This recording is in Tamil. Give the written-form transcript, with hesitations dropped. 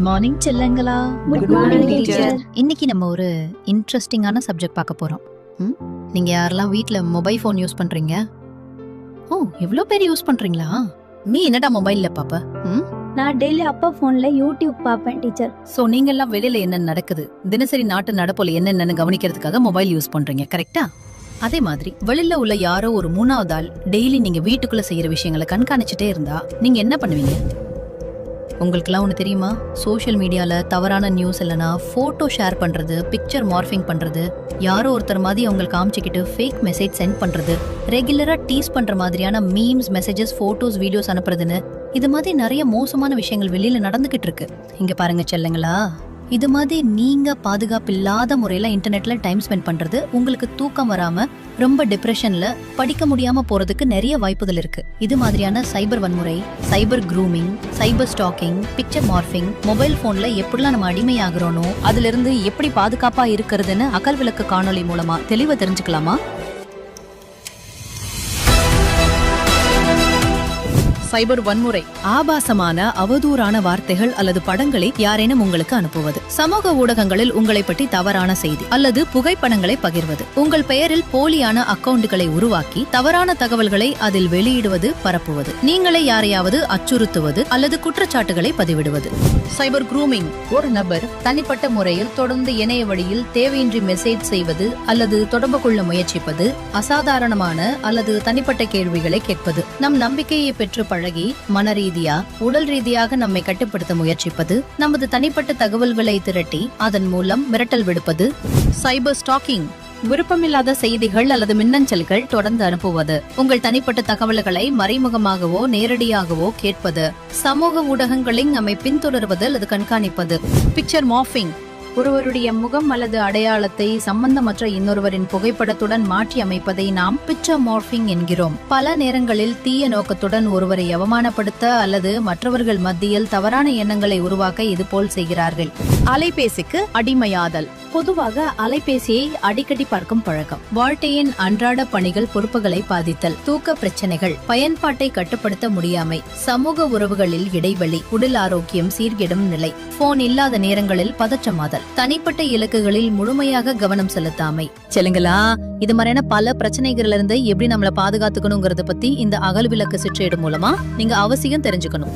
மார்னிங் செல்லங்களா. Good morning, teacher. இன்னைக்கு நம்ம ஒரு இன்ட்ரெஸ்டிங்கான சப்ஜெக்ட் பார்க்க போறோம். நீங்க யாரெல்லாம் வீட்ல மொபைல் ஃபோன் யூஸ் பண்றீங்க? ஓ, இவ்ளோ பேர் யூஸ் பண்றீங்களா? நீ என்னடா மொபைல்ல பாப்ப? நான் டெய்லி அப்பா போன்ல யூடியூப் பாப்பேன் டீச்சர். சோ நீங்க எல்லாம் வெளியில என்ன நடக்குது, தினசரி நாட்டு நடப்புல என்னென்னு கவனிக்கிறதுக்காக மொபைல் யூஸ் பண்றீங்க, கரெக்டா? அதே மாதிரி வெளியில உள்ள யாரோ ஒரு மூணாவது ஆள் டெய்லி நீங்க வீட்டுக்குள்ள செய்யற விஷயங்களை கண்காணிச்சுட்டே இருந்தா நீங்க என்ன பண்ணுவீங்க? உங்களுக்குலாம் ஒன்று தெரியுமா? சோஷியல் மீடியால தவறான நியூஸ் இல்லைனா போட்டோ ஷேர் பண்றது, பிக்சர் மார்ஃபிங் பண்றது, யாரோ ஒருத்தர் மாதிரி அவங்களுக்கு காமிச்சிக்கிட்டு ஃபேக் மெசேஜ் சென்ட் பண்றது, ரெகுலரா டீஸ் பண்ற மாதிரியான மீம்ஸ், மெசேஜஸ், போட்டோஸ், வீடியோஸ் அனுப்புறதுன்னு இது மாதிரி நிறைய மோசமான விஷயங்கள் வெளியில நடந்துகிட்டு இருக்கு. இங்க பாருங்க செல்லுங்களா, இது மாதிரி நீங்க பாதுகாப்பு இல்லாத முறையில இன்டர்நெட்ல டைம் ஸ்பெண்ட் பண்றது உங்களுக்கு தூக்கம் வராம ரொம்ப டிப்ரெஷன்ல படிக்க முடியாம போறதுக்கு நிறைய வாய்ப்புகள் இருக்கு. இது மாதிரியான சைபர் வன்முறை, சைபர் க்ரூமிங், சைபர் ஸ்டாக்கிங், பிக்சர் மார்ஃபிங், மொபைல் போன்ல எப்படிலாம் நம்ம அடிமையாகிறோனோ அதுல இருந்து எப்படி பாதுகாப்பா இருக்கிறதுன்னு அகல் விளக்கு காணொலி மூலமா தெளிவா தெரிஞ்சுக்கலாமா? சைபர் வன்முறை ஆபாசமான அவதூறான வார்த்தைகள் அல்லது படங்களை யாரேனும் உங்களுக்கு அனுப்புவது, சமூக ஊடகங்களில் உங்களை பற்றி தவறான செய்தி அல்லது புகைப்படங்களை பகிர்வது, உங்கள் பெயரில் போலியான அக்கவுண்டுகளை உருவாக்கி தவறான தகவல்களை அதில் வெளியிடுவது, பரப்புவது, நீங்களே யாரையாவது அச்சுறுத்துவது அல்லது குற்றச்சாட்டுகளை பதிவிடுவது. சைபர் க்ரூமிங் ஒரு நபர் தனிப்பட்ட முறையில் தொடர்ந்து இணைய வழியில் தேவையின்றி மெசேஜ் செய்வது அல்லது தொடர்பு கொள்ள முயற்சிப்பது, அசாதாரணமான அல்லது தனிப்பட்ட கேள்விகளை கேட்பது, நம் நம்பிக்கையை பெற்று பழகி மனரீதியா உடல் ரீதியாக நம்மை கட்டுப்படுத்த முயற்சிப்பது, நமது தனிப்பட்ட தகவல்களை திரட்டி அதன் மூலம் மிரட்டல் விடுப்பது. சைபர் ஸ்டாக்கிங் விருப்பமில்லாத செய்திகள் அல்லது மின்னஞ்சல்கள் தொடர்ந்து அனுப்புவது, உங்கள் தனிப்பட்ட தகவல்களை மறைமுகமாகவோ நேரடியாகவோ கேட்பது, சமூக ஊடகங்களில் நம்மை பின்தொடர்வது அல்லது கண்காணிப்பது. பிக்சர் மார்ஃபிங் ஒருவருடைய முகம் அல்லது அடையாளத்தை சம்பந்தமற்ற இன்னொருவரின் புகைப்படத்துடன் மாற்றி அமைப்பதை நாம் பிக்சர் மார்ஃபிங் என்கிறோம். பல நேரங்களில் தீய நோக்கத்துடன் ஒருவரை அவமானப்படுத்த அல்லது மற்றவர்கள் மத்தியில் தவறான எண்ணங்களை உருவாக்க இதுபோல் செய்கிறார்கள். அலைபேசிக்கு அடிமையாதல் பொதுவாக அலைபேசியை அடிக்கடி பார்க்கும் பழக்கம், வாழ்க்கையின் அன்றாட பணிகள், பொறுப்புகளை பாதித்தல், தூக்க பிரச்சனைகள், பயன்பாட்டை கட்டுப்படுத்த முடியாமை, சமூக உறவுகளில் இடைவெளி, உடல் ஆரோக்கியம் சீர்கெடும் நிலை, போன் இல்லாத நேரங்களில் பதற்றமாதல், தனிப்பட்ட இலக்குகளில் முழுமையாக கவனம் செலுத்தாமை. செல்லுங்களா, இது மாதிரியான பல பிரச்சனைகள்ல இருந்து எப்படி நம்மளை பாதுகாத்துக்கணுங்கிறத பத்தி இந்த அகல் விளக்கு சிற்றேடு மூலமா நீங்க அவசியம் தெரிஞ்சுக்கணும்.